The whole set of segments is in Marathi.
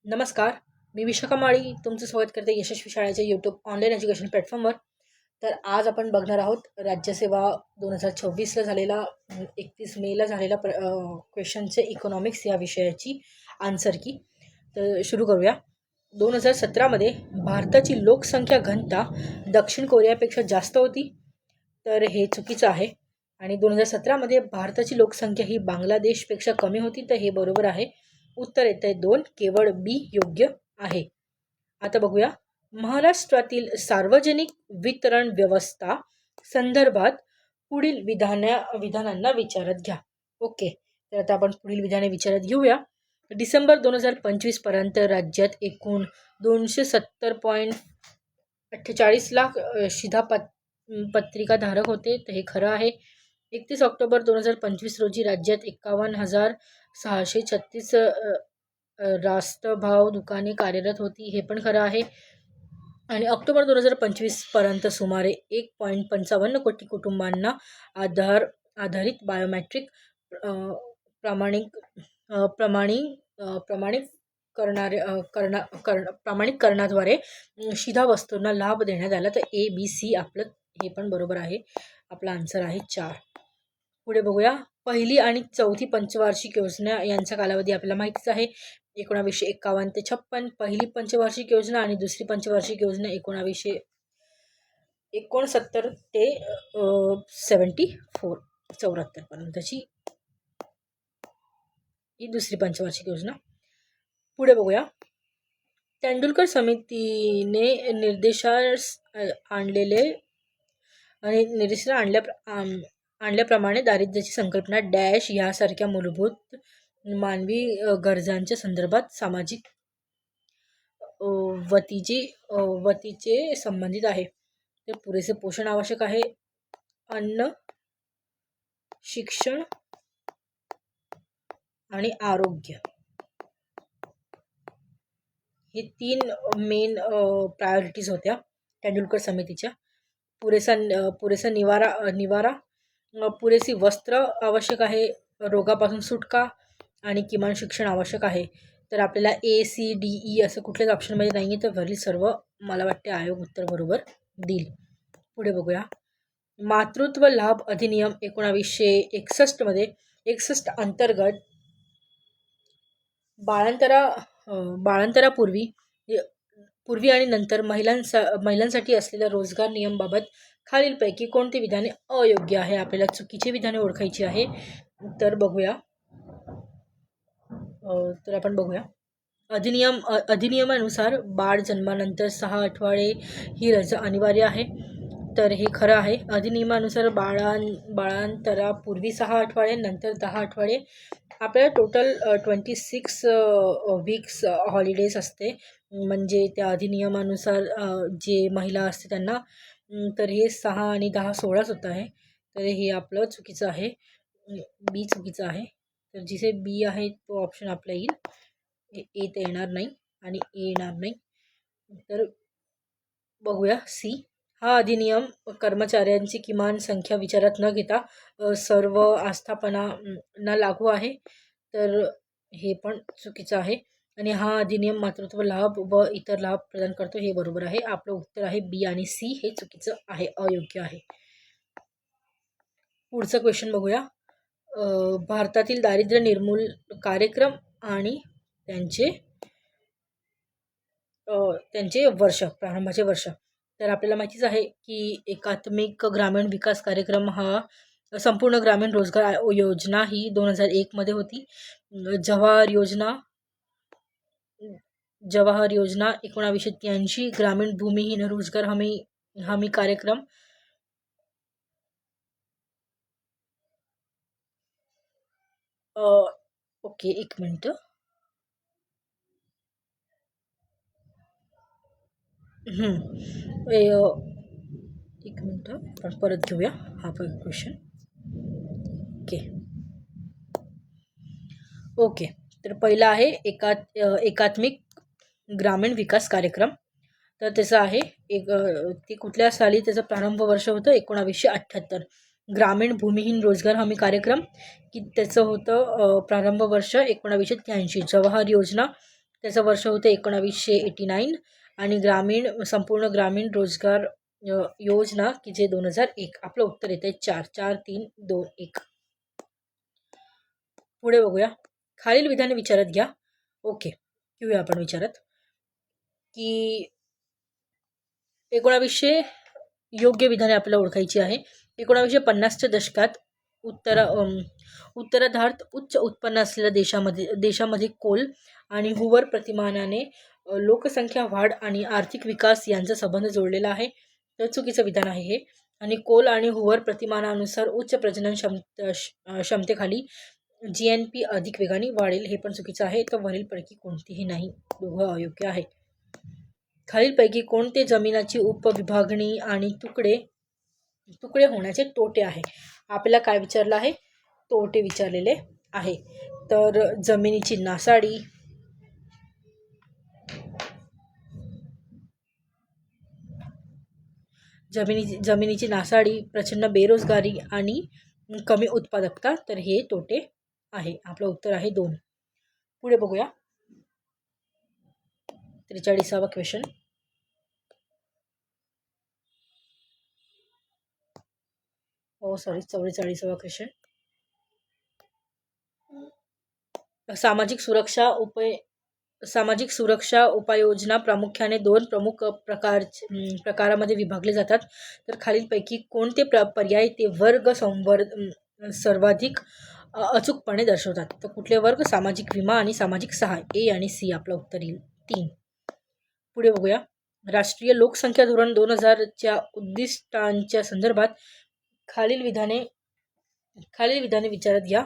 नमस्कार. मी विशाखा माळी तुमचं स्वागत करते यशस्वी शाळेच्या यूट्यूब ऑनलाईन एज्युकेशन प्लॅटफॉर्मवर. तर आज आपण बघणार आहोत राज्यसेवा 2026ला झालेला 31 मेला झालेला क्वेश्चनचे इकॉनॉमिक्स या विषयाची आन्सर की. तर सुरू करूया. 2017मध्ये भारताची लोकसंख्या घनता दक्षिण कोरियापेक्षा जास्त होती, तर हे चुकीचं आहे. आणि 2017मध्ये भारताची लोकसंख्या ही बांगलादेशपेक्षा कमी होती, तर हे बरोबर आहे. उत्तर येत आहे 2, केवळ बी योग्य आहे. आता बघूया. महाराष्ट्रातील सार्वजनिक वितरण व्यवस्था संदर्भात पुढील विधानांना विचारात घ्या. ओके, तर आता आपण पुढील विधाने विचारात घेऊया. डिसेंबर 2025 पर्यंत राज्यात एकूण 270.48 लाख शिधापत्रिका धारक होते, तर हे खरं आहे. 31 ऑक्टोबर 2025 रोजी राज्यात 51,636 रास्तभाव दुकाने कार्यरत होती, हे पण खरं आहे. आणि ऑक्टोबर 2025 पर्यंत सुमारे 1.55 कोटी कुटुंबांना आधारित बायोमेट्रिक प्रमाणीकरणाद्वारे शिधावस्तूंना लाभ देण्यात आला. तर ABC आपलं हे पण बरोबर आहे. आपला आन्सर आहे 4. पुढे बघूया. पहिली आणि चौथी पंचवार्षिक योजना यांचा कालावधी आपल्याला माहितीच आहे. 1951 ते 56 पहिली पंचवार्षिक योजना आणि दुसरी पंचवार्षिक योजना 1969 ते 74 पर्यंतची ही दुसरी पंचवार्षिक योजना. पुढे बघूया. तेंडुलकर समितीने निर्देशास आणल्याप्रमाणे दारिद्र्याची संकल्पना डॅश यासारख्या मूलभूत मानवी गरजांच्या संदर्भात सामाजिक वतीचे संबंधित आहे. तर पुरेसे पोषण आवश्यक आहे, अन्न, शिक्षण आणि आरोग्य हे 3 मेन प्रायोरिटीज होत्या तेंडुलकर समितीच्या. पुरेसा निवारा, पुरेसी वस्त्र आवश्यक आहे, रोगापासून सुटका आणि किमान शिक्षण आवश्यक आहे. तर आपल्याला ACDE असं कुठल्याच ऑप्शनमध्ये नाही आहे, तर वरील सर्व मला वाटते आयोग उत्तर बरोबर देईल. पुढे बघूया. मातृत्व लाभ अधिनियम 1961 अंतर्गत बाळांतरापूर्वी आणि नंतर महिलांसाठी असलेल्या रोजगार नियमबाबत खालीलपैकी कोणती विधाने अयोग्य आहे. आपल्याला चुकीची विधाने ओळखायची आहे. तर आपण बघूया. अधिनियमानुसार बाळ जन्मानंतर 6 आठवडे ही रजा अनिवार्य आहे, तर हे खरं आहे. अधिनियमानुसार बाळांतरापूर्वी 6 आठवडे, नंतर 10 आठवडे, आपल्याला टोटल 26 वीक्स हॉलिडेज असते. म्हणजे त्या अधिनियमानुसार जे महिला असते त्यांना, तर हे 6 आणि 10 16च होत आहे. तर हे आपलं चुकीचं आहे. बी चुकीचं आहे. तर जिथे बी आहे तो ऑप्शन आपला येईल. ए तर येणार नाही आणि ए येणार नाही. तर बघूया सी. हा अधिनियम कर्मचाऱ्यांची किमान संख्या विचारात न घेता सर्व आस्थापनांना लागू आहे, तर हे पण चुकीचं आहे. आणि हा अधिनियम मातृत्व लाभ व इतर लाभ प्रदान करतो, हे बरोबर आहे. आपलं उत्तर आहे बी आणि सी हे चुकीचं आहे, अयोग्य आहे. पुढचं क्वेश्चन बघूया. भारतातील दारिद्र्य निर्मूल कार्यक्रम आणि त्यांचे प्रारंभाचे वर्ष. तर आपल्याला माहितीच आहे की एकात्मिक ग्रामीण विकास कार्यक्रम हा संपूर्ण ग्रामीण रोजगार योजना ही 2001 होती. जवाहर योजना 1983, ग्रामीण भूमिहीन रोजगार हमी कार्यक्रम ओके, एक मिनिट. एक मिनिट आपण परत घेऊया हा क्वेश्चन. ओके, तर पहिला आहे एकात्मिक ग्रामीण विकास कार्यक्रम. तर त्याचं आहे ते कुठल्या साली त्याचं प्रारंभ वर्ष होतं 1978. ग्रामीण भूमिहीन रोजगार हमी कार्यक्रम की त्याचं होतं प्रारंभ वर्ष 1983. जवाहर योजना त्याचं वर्ष होतं 1989 आणि संपूर्ण ग्रामीण रोजगार योजना की जे 2001. आपलं उत्तर येतं 4 4 3 2 1. पुढे बघूया. खालील विधाने विचारात घ्या. ओके, घेऊया आपण विचारात की 1900 योग्य विधाने आपल्याला ओळखायची आहे. 1950च्या दशकात उत्तरार्धात उच्च उत्पन्न असलेल्या देशामध्ये कोल आणि हुवर प्रतिमानाने लोकसंख्या वाढ आणि आर्थिक विकास यांचा संबंध जोडलेला आहे. तर चुकीचं विधान आहे हे. आणि कोल आणि हुवर प्रतिमानानुसार उच्च प्रजनन क्षमतेखाली GNP अधिक वेगाने वाढेल, हे पण चुकीचं आहे. तर वरीलपैकी कोणतीही नाही, दोघं अयोग्य आहे. खालीलपैकी कोणते जमिनीची उपविभागणी आणि तुकडे होण्याचे तोटे आहे? आपल्याला काय विचारलं आहे? तोटे विचारलेले आहे. तर जमिनीची नासाडी, जमिनीची नासाडी, प्रचंड बेरोजगारी आणि कमी उत्पादकता, तर हे तोटे आहे. आपलं उत्तर आहे 2. पुढे बघूया. 43वा क्वेश्चन. हो सॉरी, 44वा क्वेश्चन. सामाजिक सुरक्षा उपाययोजना प्रामुख्याने 2 प्रमुख प्रकारामध्ये विभागले जातात. तर खालीलपैकी कोणते पर्याय ते वर्ग सर्वाधिक अचूकपणे दर्शवतात? तर कुठले वर्ग? सामाजिक विमा आणि सामाजिक सहाय्य, ए आणि सी. आपलं उत्तर येईल 3. पुढे बघूया. राष्ट्रीय लोकसंख्या धोरण 2000च्या उद्दिष्टांच्या संदर्भात खालील विधाने विचारात घ्या.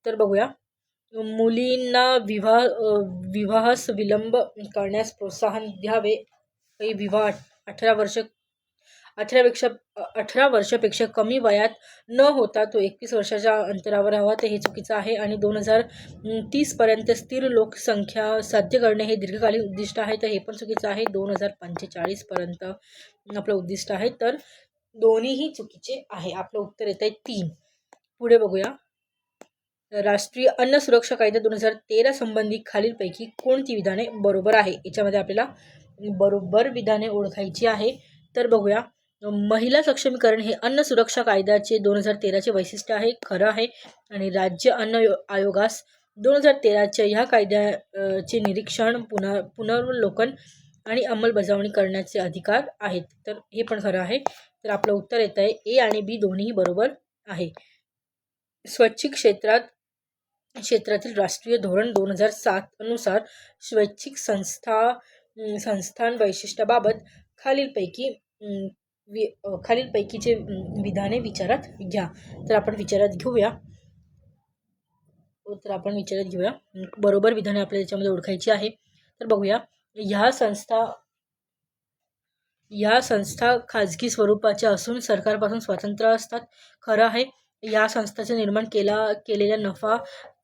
तर बघूया. मुलींना विवाहास विलंब करण्यास प्रोत्साहन द्यावे. विवाह 18 वर्षापेक्षा कमी वयात न होता तो 21 वर्षाच्या अंतरावर हवा, तर हे चुकीचं आहे. आणि 2030 पर्यंत स्थिर लोकसंख्या साध्य करणे हे दीर्घकालीन उद्दिष्ट आहे, तर हे पण चुकीचं आहे. 2045 पर्यंत आपलं उद्दिष्ट आहे, तर दोन्हीही चुकीचे आहे. आपलं उत्तर येत आहे 3. पुढे बघूया. राष्ट्रीय अन्न सुरक्षा कायदा 2013 संबंधी खालीलपैकी कोणती विधाने बरोबर आहे? याच्यामध्ये आपल्याला बरोबर विधाने ओळखायची आहे. तर बघूया. महिला सक्षमीकरण हे अन्न सुरक्षा कायद्याचे 2013चे वैशिष्ट्य आहे, खरं आहे. आणि राज्य अन्न आयोगास 2013च्या ह्या कायद्याचे निरीक्षण, पुनर्वलोकन आणि अंमलबजावणी करण्याचे अधिकार आहेत, तर हे पण खरं आहे. तर आपलं उत्तर येत आहे ए आणि बी दोन्ही बरोबर आहे. स्वैच्छिक क्षेत्रातील राष्ट्रीय धोरण 2007 अनुसार स्वैच्छिक संस्थान वैशिष्ट्याबाबत खालीलपैकीचे विधाने विचारात घ्या. तर आपण विचारात घेऊया. बरोबर विधाने आपल्याला याच्यामध्ये ओळखायची आहे. तर बघूया. ह्या संस्था खाजगी स्वरूपाच्या असून सरकारपासून स्वतंत्र असतात, खरं आहे. या संस्थांचे निर्माण केलेला नफा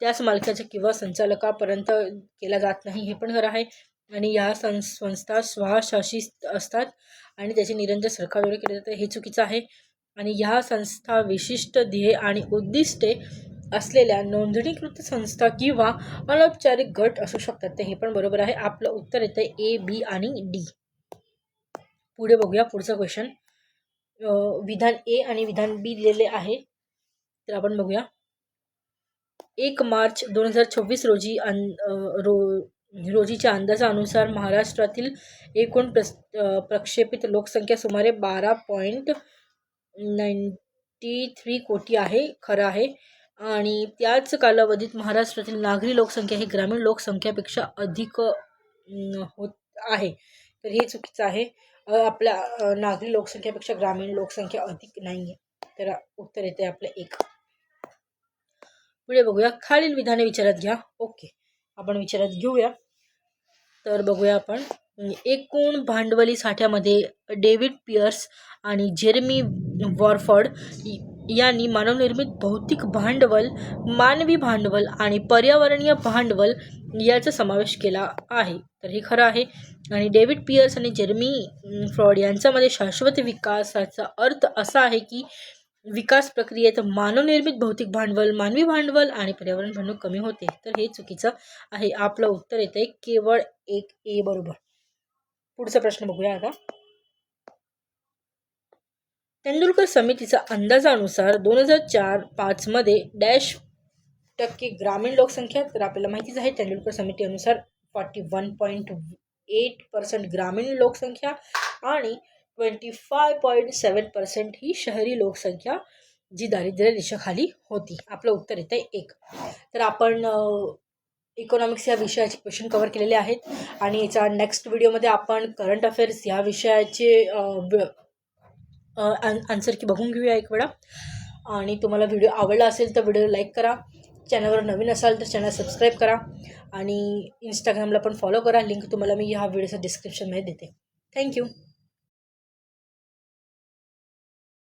त्याच मालकाच्या किंवा संचालकापर्यंत केला जात नाही, हे पण खरं आहे. आणि या संस्था स्वशासित असतात आणि त्याचे निरंतर सरकारद्वारे केले जाते, हे चुकीचं आहे. आणि ह्या संस्था विशिष्ट ध्येय आणि उद्दिष्टे असलेल्या नोंदणीकृत संस्था किंवा अनौपचारिक गट असू शकतात, ते हे पण बरोबर आहे. आपलं उत्तर येतं ए, बी आणि डी. पुढे बघूया. पुढचा क्वेश्चन. विधान ए आणि विधान बी दिलेले आहे, तर आपण बघूया. 1 मार्च 2024 रोजीच्या अंदाजानुसार महाराष्ट्रातील एकूण प्रक्षेपित लोकसंख्या सुमारे 12.93 कोटी आहे, खरं आहे. आणि त्याच कालावधीत महाराष्ट्रातील नागरी लोकसंख्या ही ग्रामीण लोकसंख्यापेक्षा अधिक होत आहे, तर हे चुकीचं आहे. आपल्या नागरी लोकसंख्यापेक्षा ग्रामीण लोकसंख्या अधिक नाही आहे, तर उत्तर येते आपलं 1. पुढे बघूया. खालील विधाने विचारात घ्या. ओके, आपण विचारात घेऊया. तर बघूया आपण. एकूण भांडवली साठ्यामध्ये डेव्हिड पियर्स आणि जेरेमी वॉरफॉर्ड यांनी मानवनिर्मित भौतिक भांडवल, मानवी भांडवल आणि पर्यावरणीय भांडवल याचा समावेश केला आहे, तर हे खरं आहे. आणि डेव्हिड पियर्स आणि जेरेमी फ्रॉड यांच्यामध्ये शाश्वत विकासाचा अर्थ असा आहे की विकास प्रक्रियेत मानवनिर्मित भौतिक भांडवल, मानवी भांडवल आणि पर्यावरण भांडवल कमी होते. तर हे चुकीचं आहे. आपलं उत्तर येते केवळ एक ए बरोबर. पुढचा प्रश्न बघूया आता. तेंडुलकर समितीच्या अंदाजानुसार 2004-5 मध्ये %, ग्रामीण लोकसंख्या. तर आपल्याला माहितीच आहे तेंडुलकर समितीनुसार 41.8% ग्रामीण लोकसंख्या आणि 25.7% ही शहरी लोकसंख्या जी दारिद्र्य रेषेखाली होती. आपलं उत्तर येतं 1. तर आपण इकॉनॉमिक्स या विषयाचे क्वेश्चन कव्हर केलेले आहेत आणि याच्या नेक्स्ट व्हिडिओमध्ये आपण करंट अफेअर्स या विषयाचे आन्सर की बघून घेऊया एक वेळा. आणि तुम्हाला व्हिडिओ आवडला असेल तर व्हिडिओ लाईक करा. चॅनलवर नवीन असाल तर चॅनल सबस्क्राईब करा आणि इंस्टाग्रामला पण फॉलो करा. लिंक तुम्हाला मी ह्या व्हिडिओच्या डिस्क्रिप्शनमध्ये देते. थँक्यू.